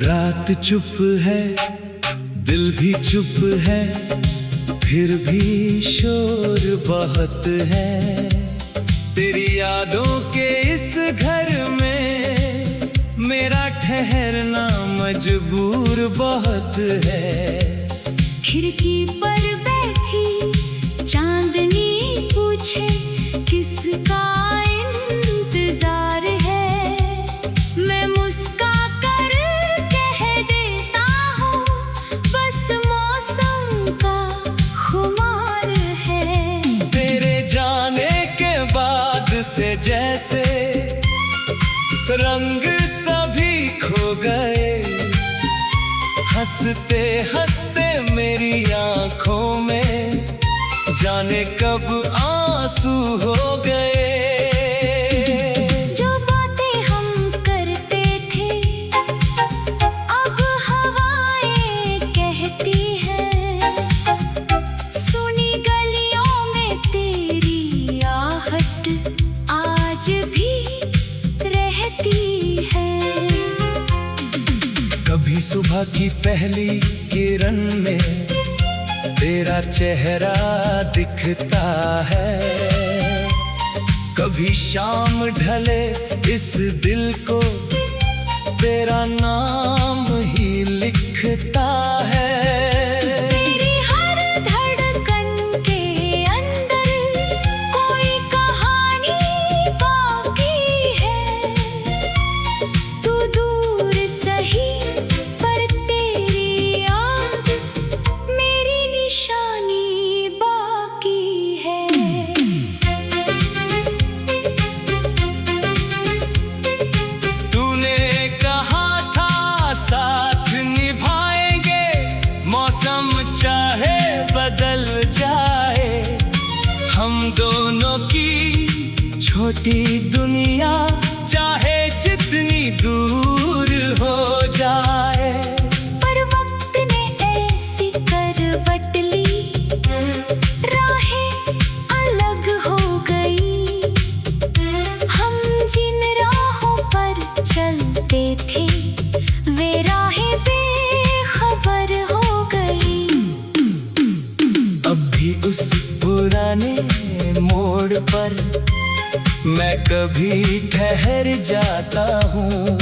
रात चुप है, दिल भी चुप है, फिर भी शोर बहुत है। तेरी यादों के इस घर में मेरा ठहरना मजबूर बहुत है। खिड़की पर बैठी चांदनी पूछे किसका इंतजार है। मैं मुस्का कर कह देता हूँ बस मौसम का खुमार है। तेरे जाने के बाद से जैसे रंग सभी खो गए। हंसते हंसते मेरी आंखों में जाने कब आंसू हो गए। जो बातें हम करते थे अब हवाएं कहती हैं। सुनी गलियों में तेरी आहट आज भी रहती है। कभी सुबह की पहली किरण में तेरा चेहरा दिखता है। कभी शाम ढले इस दिल को तेरा नाम ही लिखता है। तेरी हर धड़कन के अंदर कोई कहानी बाकी है। तू दूर सही पर तेरी याद मेरी निशानी बाकी है। तूने कहा था साथ निभाएंगे, मौसम चाहे बदल जाए। हम दोनों की छोटी दुनिया चाहे जितनी दूर हो जाए। पर वक्त ने ऐसी करवट ली, राहें अलग हो गई। हम जिन राहों पर चलते थे वे राहें बेखबर हो गई। अब भी उस पुराने मोड़ पर मैं कभी ठहर जाता हूँ।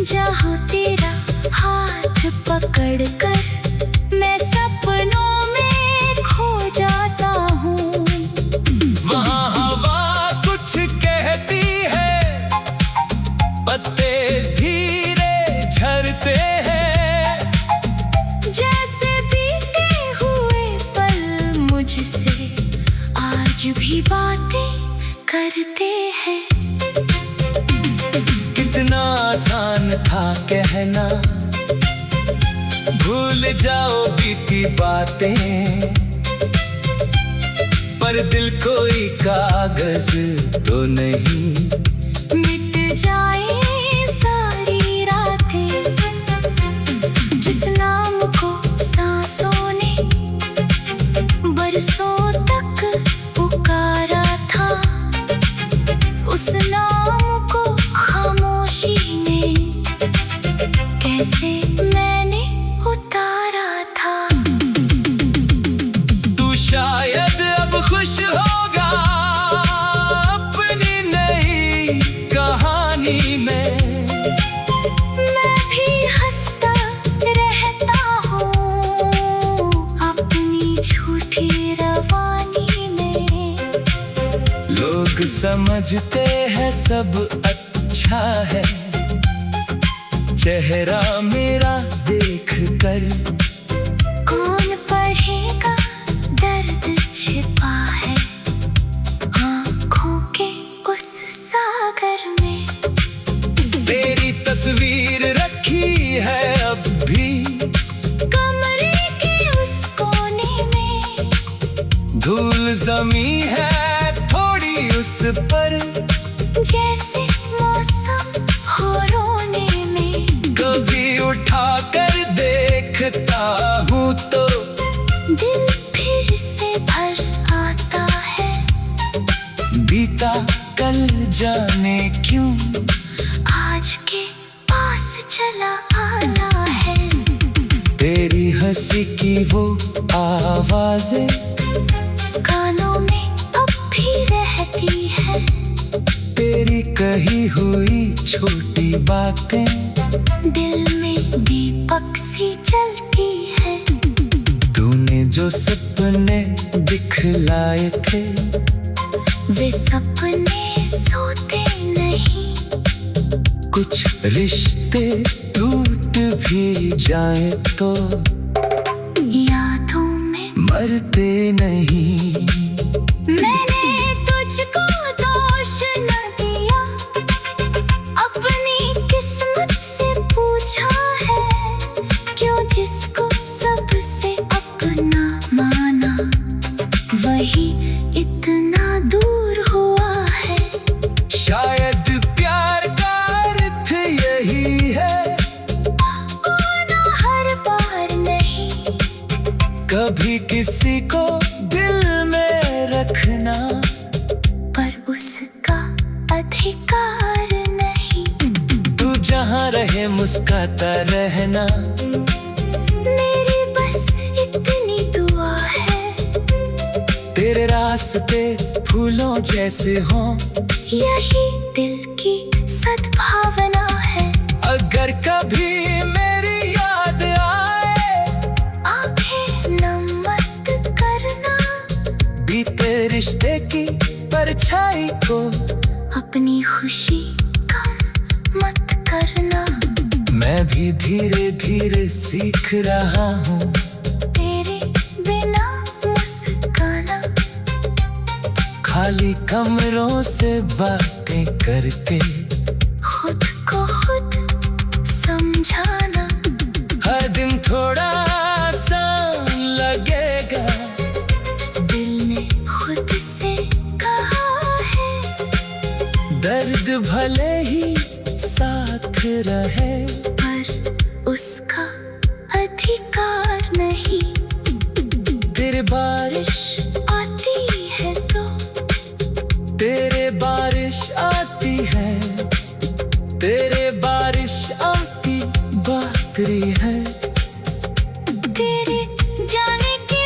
जहाँ तेरा हाथ पकड़कर मैं सपनों में खो जाता हूँ। वहाँ हवा कुछ कहती है, पत्ते धीरे झरते हैं। जैसे बीते हुए पल मुझसे आज भी बातें करते हैं। कितना आसान था कहना भूल जाओ बीती बातें। पर दिल कोई कागज तो नहीं, मिट जाए सारी रातें। जिस नाम को सांसों ने बरसों तक पुकारा था, उस नाम को खामोशी ने कैसे मैंने उतारा था। तू शायद अब खुश होगा अपनी नई कहानी में। मैं भी हंसता रहता हूँ अपनी झूठी रवानी में। लोग समझते हैं सब अच्छा है, चेहरा मेरा देख कर। कौन पढ़ेगा दर्द छिपा है आँखों के उस सागर में। तेरी तस्वीर रखी है अब भी कमरे के उस कोने में। धूल जमी है थोड़ी उस पर, जैसे मौसम हो रोने में। कभी उठा कर देखता हूँ तो दिल फिर से भर आता है। बीता कल जाने क्यों आज के पास चला आना है। तेरी हंसी की वो आवाजें कानों में अब भी रहती है। तेरी कही हुई छोटी बातें दिल में दीपक सी जलती है। तूने जो सपने दिखलाए थे वे सपने सोते नहीं। कुछ रिश्ते टूट भी जाए तो यादों में मरते नहीं। मैंने तुझको दोष न दिया। अपनी किस्मत से पूछा है क्यों जिसको सबसे अपना माना वही इतना दूर हुआ है। शायद प्यार का अर्थ यही है, आना हर बार नहीं। कभी किसी को दिल में रखना पर उसका अधिकार नहीं। तू जहाँ रहे मुस्काता रहना मेरी बस इतनी दुआ है। तेरे रास्ते फूलों जैसे हों यही दिल की सद्भावना है। अगर कभी मेरी याद आए आंखें नम मत करना। बीते रिश्ते की परछाई को अपनी खुशी कम मत करना। मैं भी धीरे धीरे सीख रहा हूँ तेरे बिना मुस्काना। खाली कमरों से बातें करके खुद को खुद समझाना। हर दिन थोड़ा सा लगेगा। दिल ने खुद से कहा है दर्द भले ही साथ रहे पर उसका अधिकार नहीं। तेरे बारिश आती है तो तेरे बारिश आती है, तेरे बारिश आती बातरी है। तेरे जाने के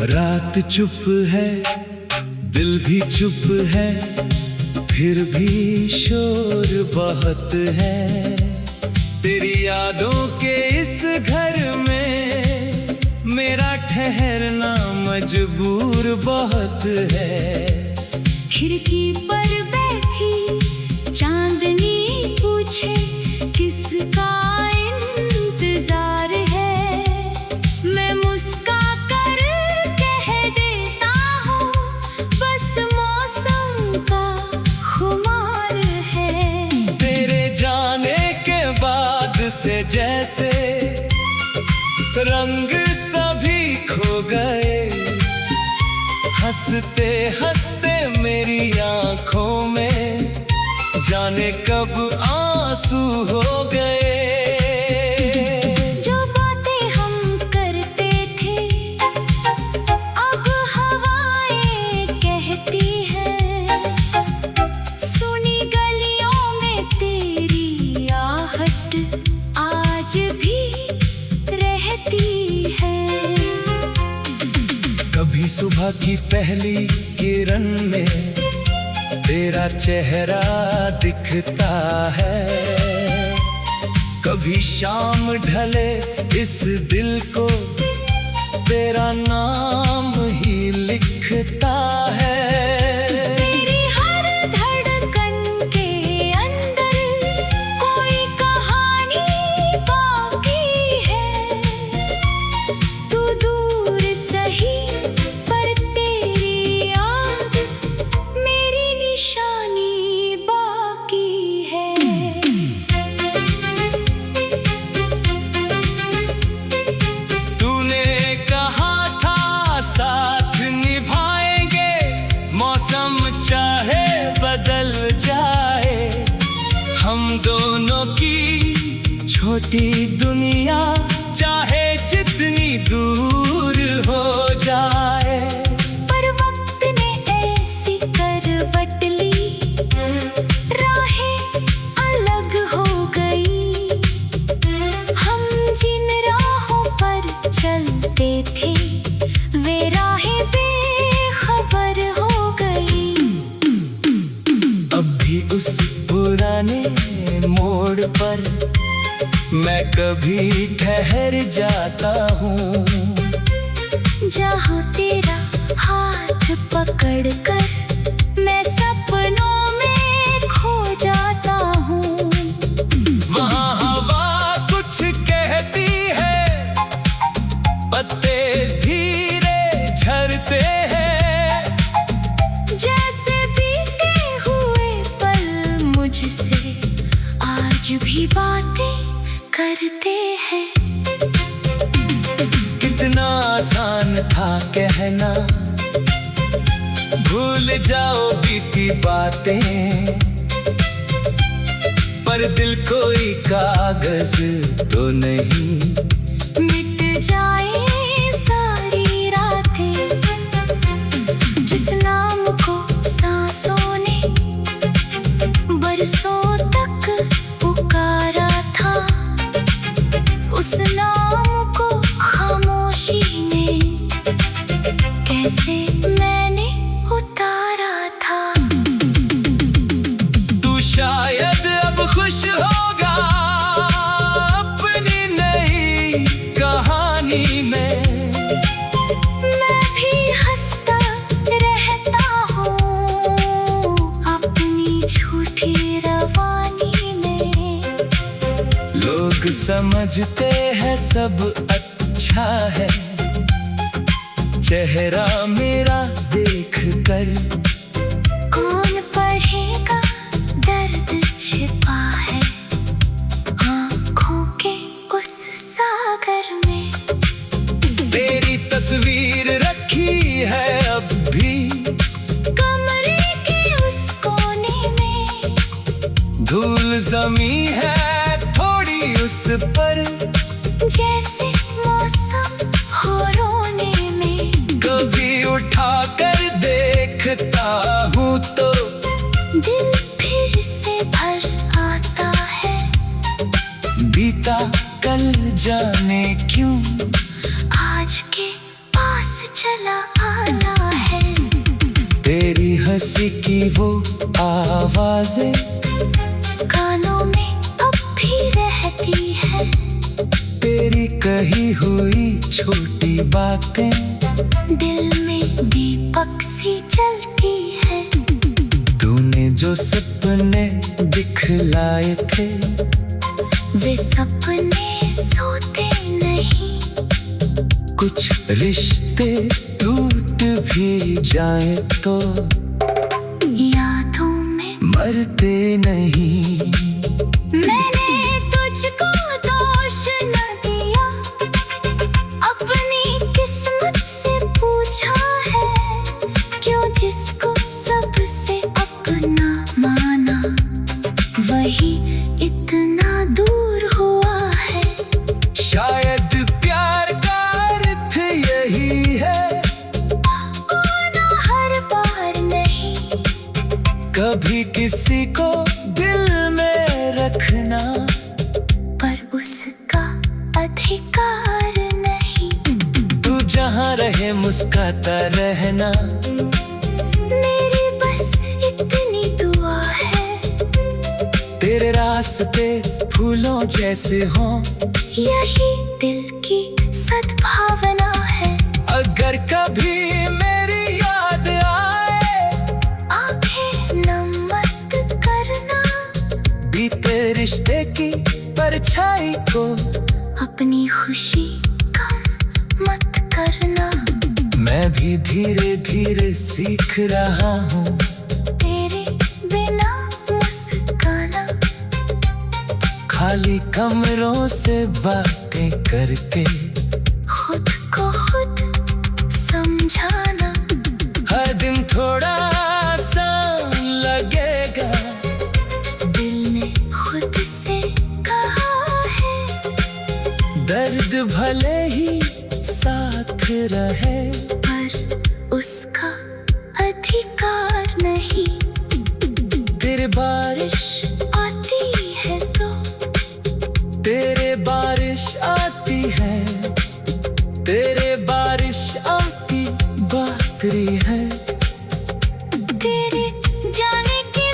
रात चुप है, दिल भी चुप है, फिर भी शोर बहुत है। तेरी यादों के इस घर में मेरा ठहरना मजबूर बहुत है। खिड़की पर बैठी चांदनी पूछे किसका इंतजार है। मैं मुस्का कर कह देता हूँ बस मौसम का खुमार है। तेरे जाने के बाद से जैसे रंग सभी खो गए। हंसते हंसते मेरी आंखों में जाने कब आंसू हो गए। जो बातें हम करते थे अब हवाएं कहती हैं। सुनी गलियों में तेरी आहट आज भी रहती है। कभी सुबह की पहली किरण में तेरा चेहरा दिखता है। कभी शाम ढले इस दिल को तेरा नाम ही लिखता है। तेरी हर धड़कन के अंदर कोई कहानी छोटी दुनिया चाहे जितनी दूर हो जाए, पर वक्त ने ऐसी करवट ली, राहें अलग हो गई। हम जिन राहों पर चलते थे वे राहें बेखबर हो गई। अब भी उस पुराने मोड़ पर मैं कभी ठहर जाता हूँ, जहाँ तेरा हाथ पकड़कर मैं सपनों में खो जाता हूँ। वहाँ हवा कुछ कहती है, पत्ते धीरे झरते हैं, जैसे बीते हुए पल मुझसे आज भी बातें करते हैं। कितना आसान था कहना, भूल जाओ बीती बातें, पर दिल कोई कागज तो नहीं, मिट जाए सारी रातें। जिस नाम को सांसों ने बरसों तक पुकारा था, उस नाम को खामोशी ने कैसे मैंने उतारा था। तू शायद अब खुश होगा अपनी नई कहानी में, मैं भी हंसता रहता हूँ अपनी झूठी रवानी में। लोग समझते हैं सब अच्छा है, चेहरा मेरा देख कर कौन पढ़ेगा दर्द छिपा है आँखों के उस सागर में। तेरी तस्वीर रखी है अब भी कमरे के उस कोने में, धूल जमी है थोड़ी उस पर, जैसे मौसम हो रोने में। कभी उठा कर देखता हूँ तो दिल फिर से भर आता है, बीता कल जाने क्यों आज के पास चला आना है। तेरी हंसी की वो आवाजें कानों में अब भी रहती है, तेरी कही हुई छोटी बातें दिल में दीपक सी जलती है। तूने जो सपने दिखलाए थे वे सपने सोते नहीं, कुछ रिश्ते टूट भी जाए तो यादों में मरते नहीं। मैंने तुझको दोष न दिया, अपनी किस्मत से पूछा है क्यों जिसको सबसे अपना माना वही इतना दूर हुआ है। शायद प्यार का अर्थ यही है, आना हर बार नहीं, कभी किसी को दिल में रखना, पर उसका अधिकार नहीं। तू जहाँ रहे मुस्काता रहना, मेरी बस इतनी दुआ है, तेरे रास्ते फूलों जैसे हों, यही दिल की सद्भावना है। अगर कभी मेरी याद आए आंखें नम मत करना, बीते रिश्ते की परछाई को अपनी खुशी कम मत करना। मैं भी धीरे धीरे सीख रहा हूँ तेरे बिना मुस्काना, खाली कमरों से बातें करके खुद को खुद समझाना। हर दिन थोड़ा सा लगेगा, दिल ने खुद से कहा है भले ही साथ रहे, पर उसका अधिकार नहीं। तेरे बारिश आती है तो तेरे बारिश आती है, तेरे बारिश आती बातरी है। तेरे जाने के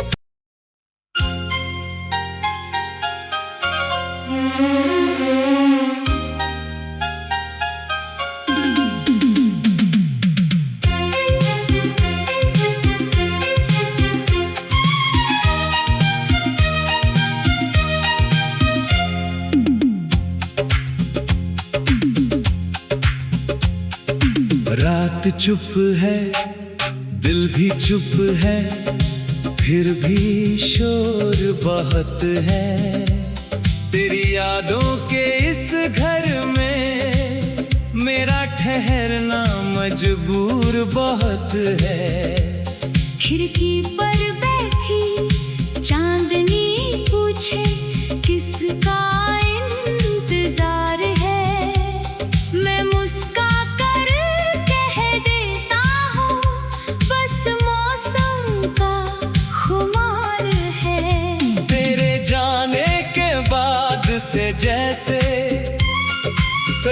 रात चुप है, दिल भी चुप है, फिर भी शोर बहुत है। तेरी यादों के इस घर में मेरा ठहरना मजबूर बहुत है। खिड़की पर बैठी चांदनी पूछे किसका इंतजार है। मैं मुस्का कर कह देता हूँ बस मौसम का खुमार है। तेरे जाने के बाद से जैसे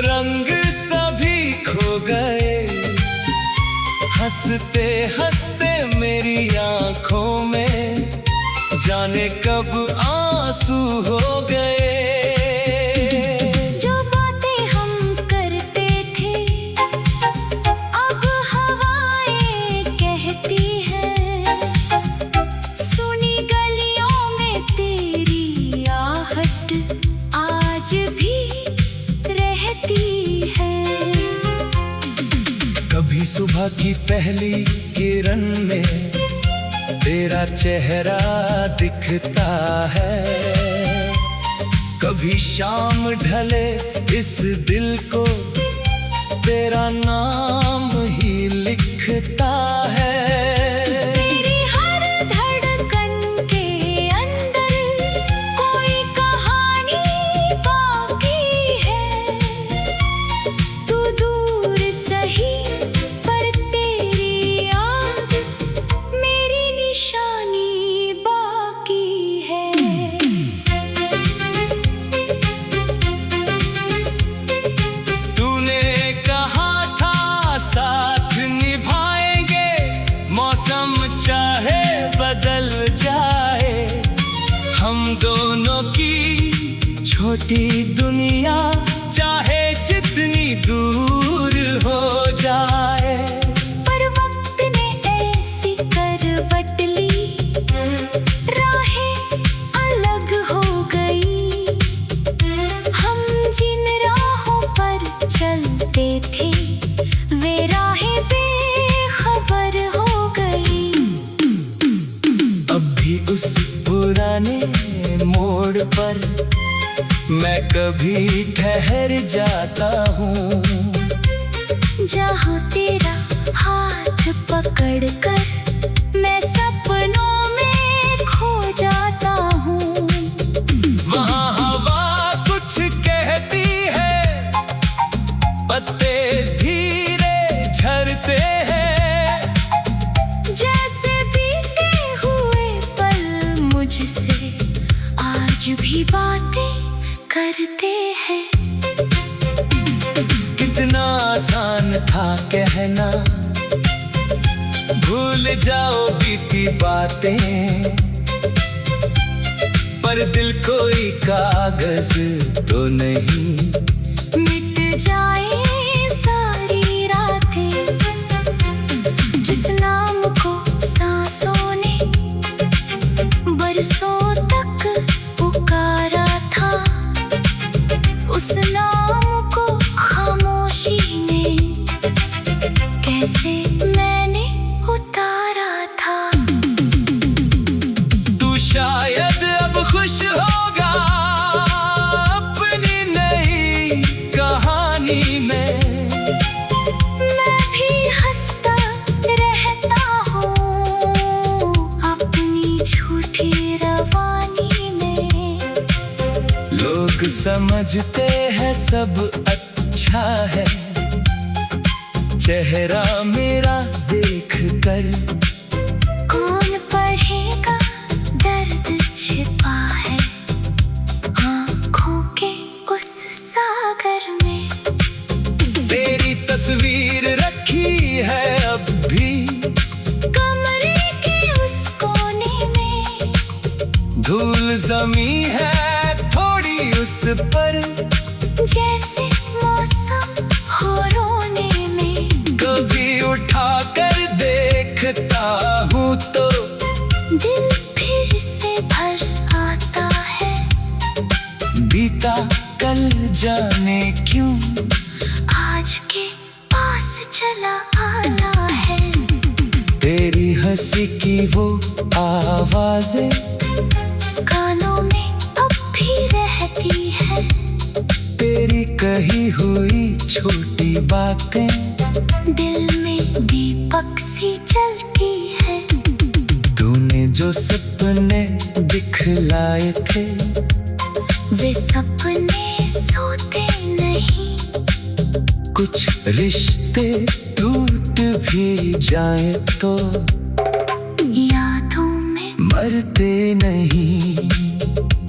रंग सभी खो गए, हंसते हंसते मेरी आंखों में जाने कब आंसू हो गए। जो बातें हम करते थे अब हवाएं कहती हैं। सुनी गलियों में तेरी आहट आज भी रहती है। कभी सुबह की पहली किरण में तेरा चेहरा दिखता है, कभी शाम ढले इस दिल को तेरा नाम ही लिखता है। तेरी हर धड़कन के अंदर कोई कहानी बाकी है। तू दूर सही पर तेरी याद मेरी निशानी बाकी है। तूने कहा था साथ निभाएंगे, मौसम चाहे बदल जाए, हम दोनों की छोटी दुनिया चाहे जितनी दूर हो जाए। पर वक्त ने ऐसी करवट ली, राहें अलग हो गई। हम जिन राहों पर चलते थे वे राहें बेखबर हो गई। अब भी उस पुराने मोड़ पर मैं कभी ठहर जाता हूँ, जहाँ तेरा हाथ पकड़कर मैं सपनों में खो जाता हूँ। वहाँ हवा कुछ कहती है, पत्ते धीरे झरते हैं, जैसे बीते हुए पल मुझसे आज भी बातें करते हैं। कितना आसान था कहना भूल जाओ बीती बातें, पर दिल कोई कागज तो नहीं। मिट जाए सारी रातें जिस नाम को सांसों ने बरसों तक पुकारा था, उस नाम को खामोशी ने कैसे मैंने उतारा था। तू शायद अब खुश होगा अपनी नई कहानी में, मैं भी हंसता रहता हूँ अपनी झूठी रवानी में। लोग समझते हैं सब पूछा है, चेहरा मेरा देख कर। कौन पढ़ेगा दर्द छिपा है आँखों के उस सागर में। तेरी तस्वीर रखी है अब भी कमरे के उस कोने में। धूल जमी है थोड़ी उस पर, जैसे मौसम हो रोने में। कभी उठा कर देखता हूँ तो दिल फिर से भर आता है। बीता कल जाने क्यों आज के पास चला आया है। तेरी हंसी की वो आवाजें कानों में अब भी रहती है। तेरी कही हुई छोटी बातें दिल में दीपक सी जलती है। तूने जो सपने दिखलाए थे, वे सपने सोते नहीं। कुछ रिश्ते टूट भी जाए तो यादों में मरते नहीं।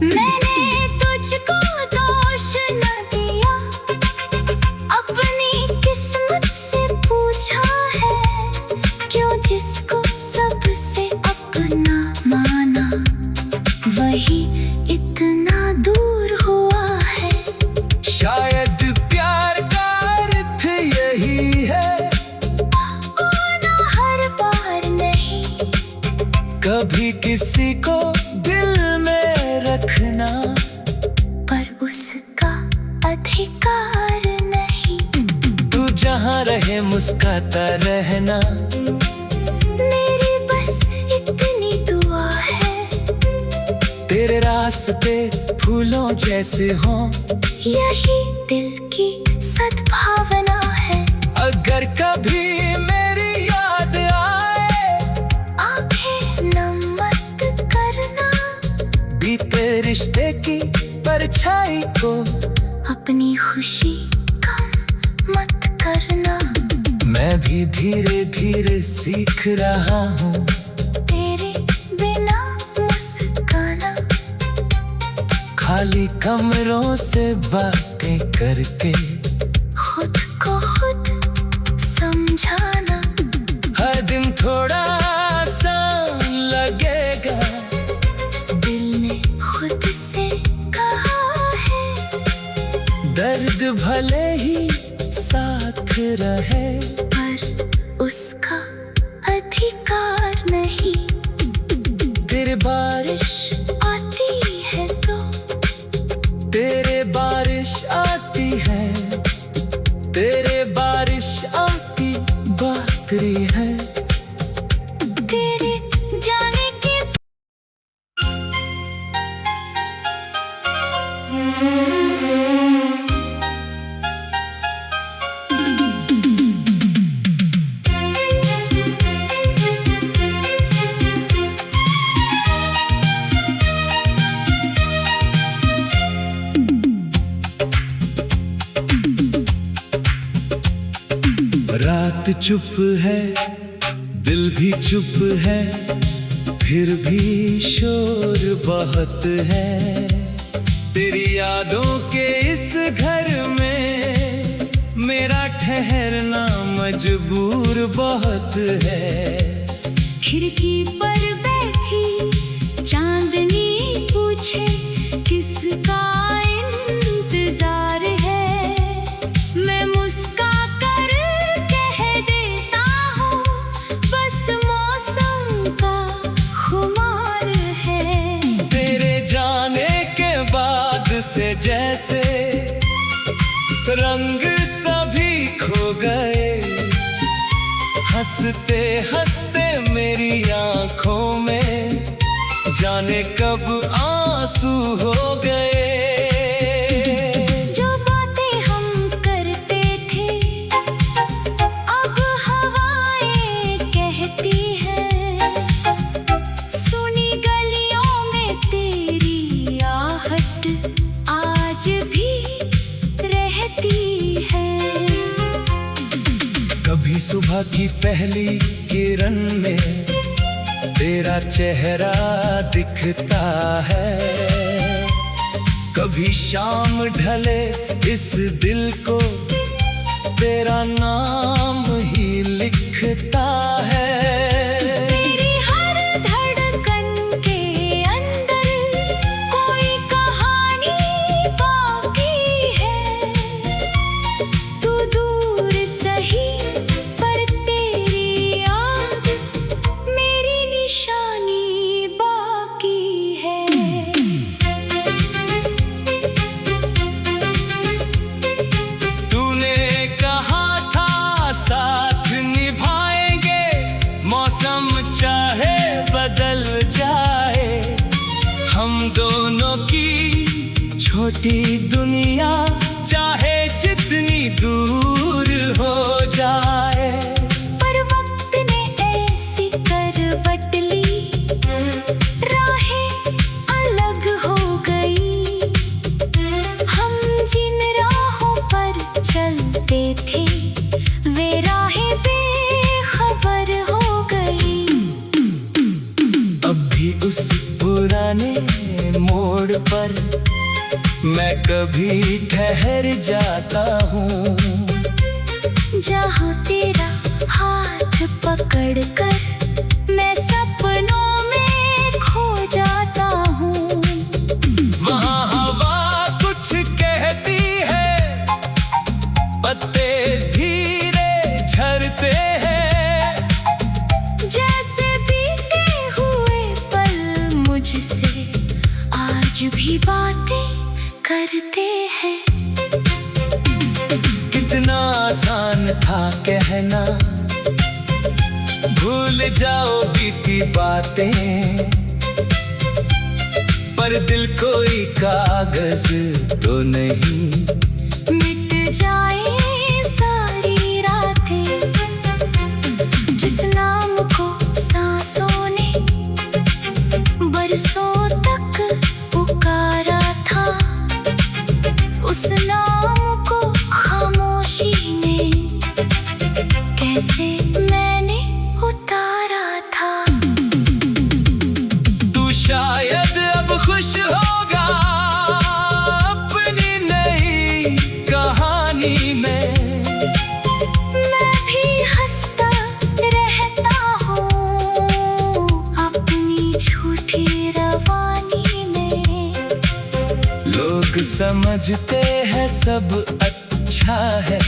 मैंने तुझको दोष न दिया, अपनी किस्मत से पूछा है। क्यों जिसको सबसे अपना माना, वही इतना दूर हुआ है। शायद प्यार का अर्थ यही है, आना हर बार नहीं। कभी किसी को दिल में रखना, पर उसका अधिकार नहीं। तू जहाँ रहे मुस्काता रहना, मेरी बस इतनी दुआ है। तेरे रास्ते फूलों जैसे हों, यही दिल की सद्भावना है। अगर कभी मेरी याद आए, आंखें नम मत करना। बीते रिश्ते की परछाई को अपनी खुशी कम मत करना। मैं भी धीरे धीरे सीख रहा हूँ तेरे बिना मुस्काना। खाली कमरों से बातें करके खुद को खुद समझाना। हर दिन थोड़ा आसान लगेगा, दिल ने खुद से कहा है। दर्द भले ही साथ रहे, पर उसका अधिकार नहीं। तेरे बारिश आती है तो तेरे बारिश आती है, तेरे बारिश आती बातरी है। तेरे जाने के रात चुप है, दिल भी चुप है, फिर भी शोर बहुत है। तेरी यादों के इस घर में मेरा ठहरना मजबूर बहुत है। खिड़की पर बैठी चांदनी पूछे किसका इंतजार है। मैं मुस्का कर कह देता हूँ बस मौसम का खुमार है। तेरे जाने के बाद से जैसे रंग सभी खो गए, हंसते हंसते मेरी आंखों में जाने कब आंसू हो गए। जो बातें हम करते थे अब हवाएं कहती हैं। सुनी गलियों में तेरी आहट आज भी रहती है। सुबह की पहली किरण में तेरा चेहरा दिखता है। कभी शाम ढले इस दिल को तेरा नाम ही लिखता है। मेरी हर धड़कन के अंदर कोई कहानी बाकी है। तू दूर सही पर तेरी याद मेरी निशानी बाकी है। तूने कहा था साथ निभाएंगे, मौसम चाहे बदल जाए। हम दोनों की छोटी दुनिया चाहे जितनी दूर हो जाए। पर वक्त ने ऐसी करवट ली, राहें अलग हो गई। हम जिन राहों पर चलते थे वे राहें बेखबर हो गई। अब भी उस पुराने मोड़ पर मैं कभी ठहर जाता हूँ, जहाँ तेरा हाथ पकड़कर मैं सपनों में खो जाता हूँ। वहाँ हवा कुछ कहती है, पत्ते धीरे झरते हैं। जैसे बीते हुए पल मुझसे आज भी बातें करते हैं। कितना आसान था कहना, भूल जाओ बीती बातें। पर दिल कोई कागज तो नहीं, मिट जाए सारी रातें। जिस नाम को सांसों ने बरसों तक पुकारा था, उस नाम को खामोशी ने कैसे मैंने उतारा था। तू शायद अब खुश होगा अपनी नई कहानी में। मैं भी हंसता रहता हूँ अपनी झूठी रवानी में। लोग समझते हैं सब अच्छा है,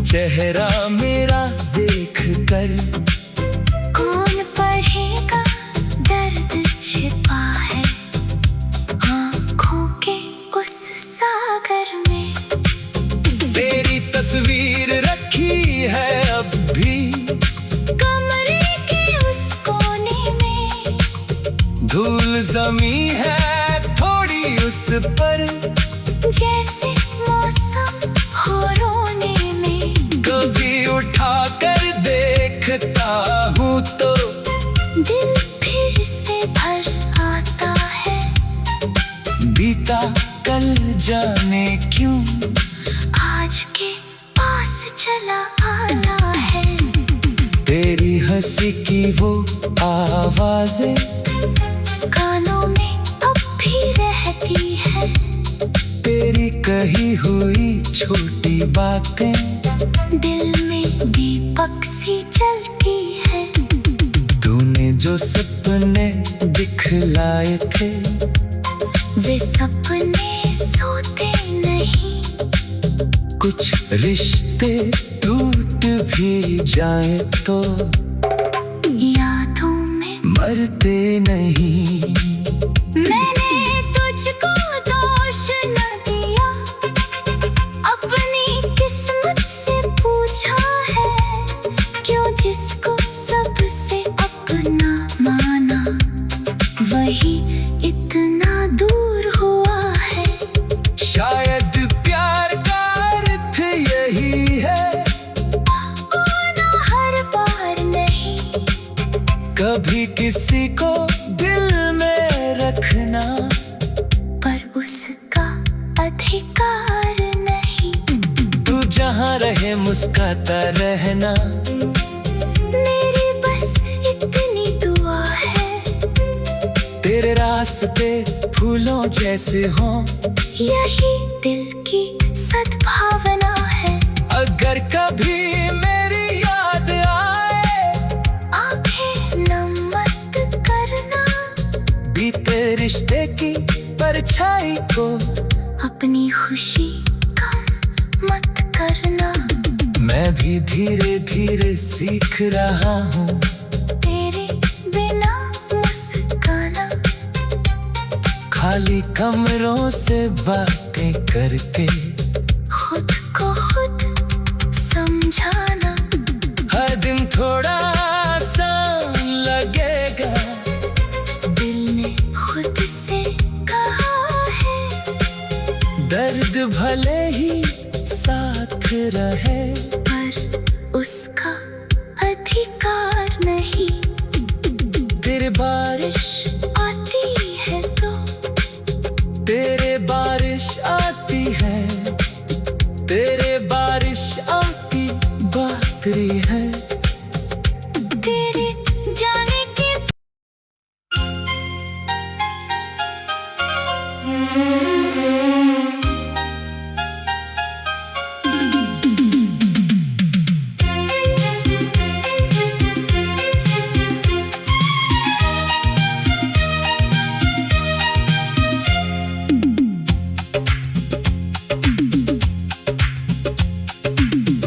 चेहरा मेरा देख कर। कौन पढ़ेगा दर्द छिपा है आँखों के उस सागर में। तेरी तस्वीर रखी है अब भी कमरे के उस कोने में। धूल जमी है थोड़ी उस पर, जैसे मौसम हो रोने में। कभी उठा कर देखता हूँ तो दिल फिर से भर आता है। बीता कल जाने क्यों आज के पास चला आना है। तेरी हंसी की वो आवाजें कानों में अब भी रहती है। तेरी कही हुई छोटी बातें दिल में दीपक सी जलती है। तूने जो सपने दिखलाए थे वे सपने सोते नहीं। कुछ रिश्ते टूट भी जाए तो यादों में मरते नहीं। मैंने तुझको दोष न दिया, अपनी किस्मत से पूछा है। क्यों जिसको सबसे अपना माना वही इतना दूर हुआ है। शायद प्यार का अर्थ यही है, आना हर बार नहीं। कभी किसी को दिल में रखना, पर उसका अधिकार नहीं। तू जहाँ रहे मुस्काता रहना मेरी बस इतनी दुआ है। तेरे रास्ते फूलों जैसे हों, यही दिल की सद्भावना है। अगर कभी मेरी याद आए, आंखें नम मत करना, बीते रिश्ते की परछाई को अपनी खुशी कम मत करना। मैं भी धीरे धीरे सीख रहा हूँ तेरे बिना मुस्काना, खाली कमरों से बातें करके खुद को खुद समझाना। हर दिन थोड़ा सा लगेगा, दिल ने खुद से कहा है, दर्द भले ही साथ रहे, पर उसका अधिकार नहीं। तेरे बारिश आती है तो तेरे बारिश आती है, तेरे बारिश आती बातरी है। तेरे जाने के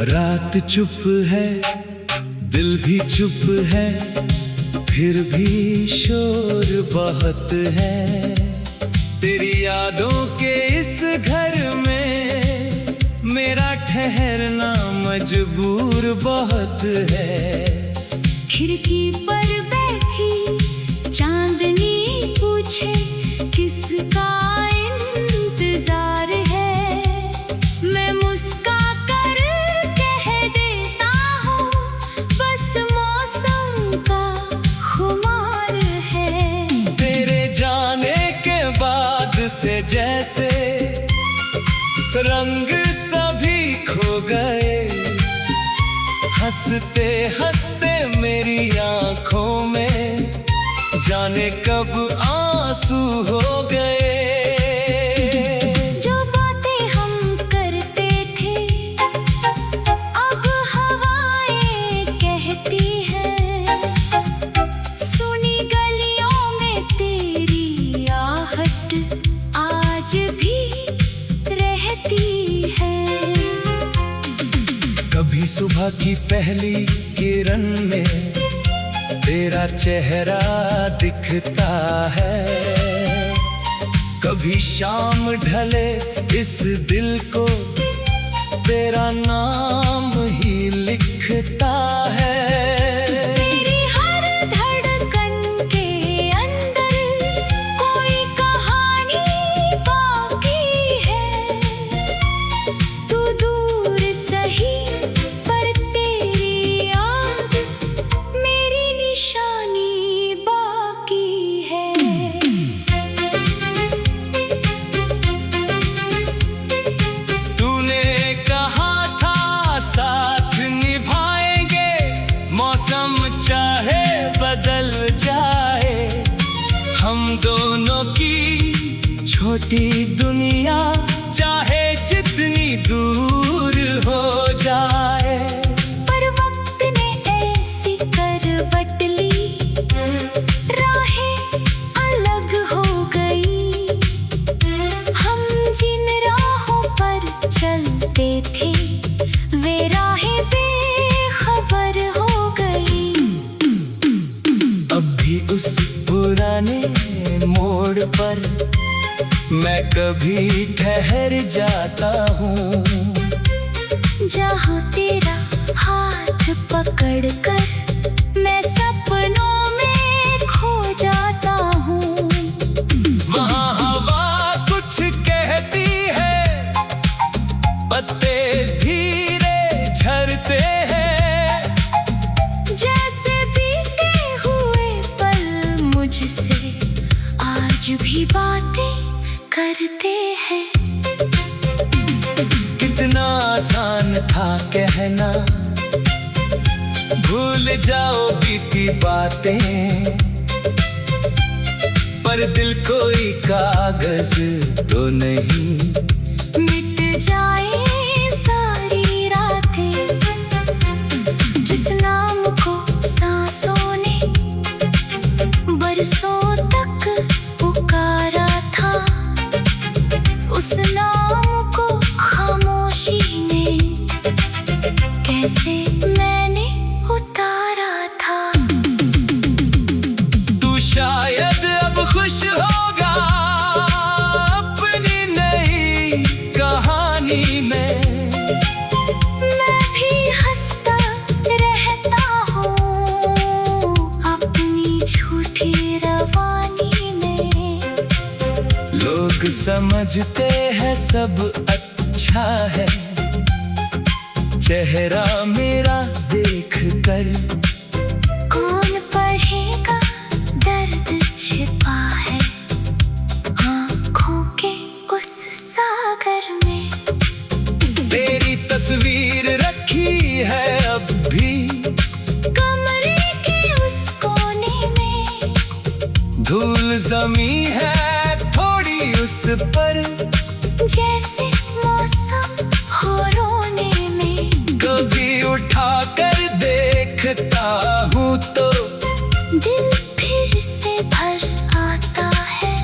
रात चुप है, दिल भी चुप है, फिर भी शोर बहुत है। तेरी यादों के इस घर में मेरा ठहरना मजबूर बहुत है। खिड़की पर बैठी चांदनी पूछे किसका इंतजार है। मैं मुस्का कर कह देता हूँ बस मौसम का खुमार है। तेरे जाने के बाद से जैसे रंग सभी खो गए, हंसते हंसते मेरी आंखों में जाने कब आंसू हो गए। जो बातें हम करते थे अब हवाएं कहती हैं, सुनी गलियों में तेरी आहट आज भी रहती है। कभी सुबह की पहली किरण में तेरा चेहरा दिखता है, कभी शाम ढले इस दिल को तेरा नाम ही लिखता है। तेरी हर धड़कन के अंदर कोई कहानी बाकी है। तू दूर सही पर तेरी याद मेरी निशानी बाकी है। तूने कहा था साथ निभाएंगे, मौसम चाहे बदल जाए, हम दोनों की छोटी दुनिया चाहे जितनी दूर हो जाए। पर वक्त ने ऐसी करवट ली, राहें अलग हो गई। हम जिन राहों पर चलते थे वे राहें बेखबर हो गई। अब भी उस पुराने मोड़ पर मैं कभी ठहर जाता हूँ, जहाँ तेरा हाथ पकड़ कर मैं सपनों में खो जाता हूँ। वहाँ हवा कुछ कहती है, पत्ते धीरे झरते हैं, जैसे बीते हुए पल मुझसे आज भी बातें करते हैं। कि कितना आसान था कहना, भूल जाओ बीती बातें, पर दिल कोई कागज तो नहीं। मिट जाए सारी रातें, जिस नाम को सांसों ने बरसों तक पुकारा था, उस नाम को खामोशी ने कैसे मैंने उतारा था। तू शायद अब खुश होगा अपनी नई कहानी में, मैं भी हंसता रहता हूँ अपनी झूठी रवानी में। लोग समझते हैं सब अच्छा है, चेहरा मेरा देख कर कौन पढ़ेगा दर्द छिपा है आँखों के उस सागर में। तेरी तस्वीर रखी है अब भी कमरे के उस कोने में, धूल जमी है थोड़ी उस पर, जैसे मौसम हो रोने में। कभी उठा कर देखता हूँ तो दिल फिर से भर आता है,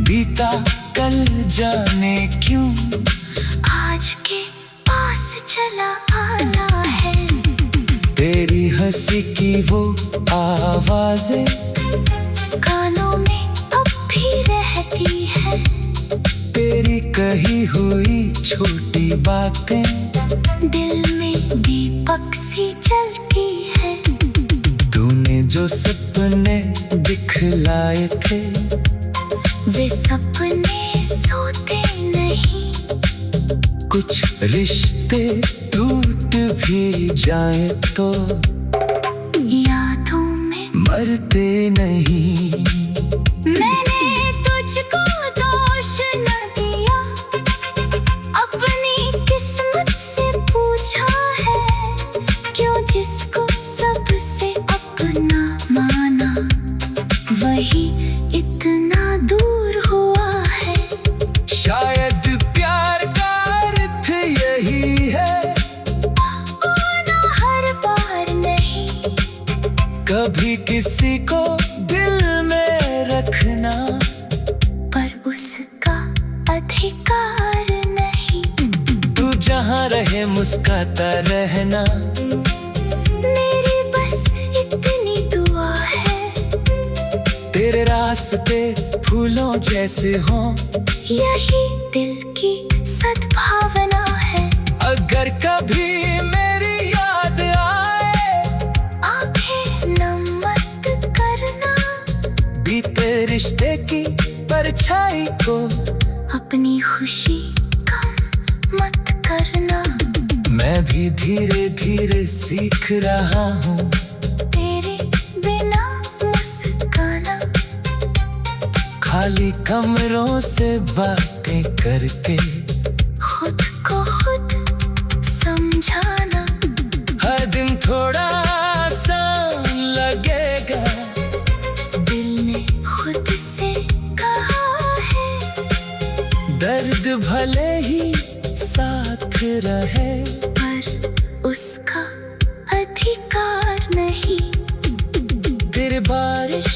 बीता कल जाने क्यों आज के पास चला आना है। तेरी हंसी की वो आवाजें कानों में अब भी रहती है, तेरी कही हुई छोटी बातें दिल में दीपक सी जलती है। तूने जो सपने दिखलाए थे, वे सपने सोते नहीं, कुछ रिश्ते टूट भी जाए तो यादों में मरते नहीं। मैंने तुझको दोष न दिया, अपनी किस्मत से पूछा है, क्यों जिसको सबसे अपना माना वही इतना दूर हुआ है। शायद प्यार का अर्थ यही है, आना हर बार नहीं, कभी किसी को दिल में रखना, पर उसका अधिकार नहीं। तू जहाँ रहे मुस्काता रहना, मेरी बस इतनी दुआ है, तेरे रास्ते फूलों जैसे हों, यही दिल की सद्भावना है। अगर कभी मेरी याद आए, आंखें नम मत करना, बीते रिश्ते की परछाई को अपनी खुशी कम मत करना। मैं भी धीरे धीरे सीख रहा हूँ तेरे बिना मुस्काना, खाली कमरों से बातें करके खुद को खुद समझाना। हर दिन थोड़ा आसान लगेगा, दिल ने खुद से कहा है, दर्द भले ही साथ रहे, पर उसका अधिकार नहीं। तेरे बारिश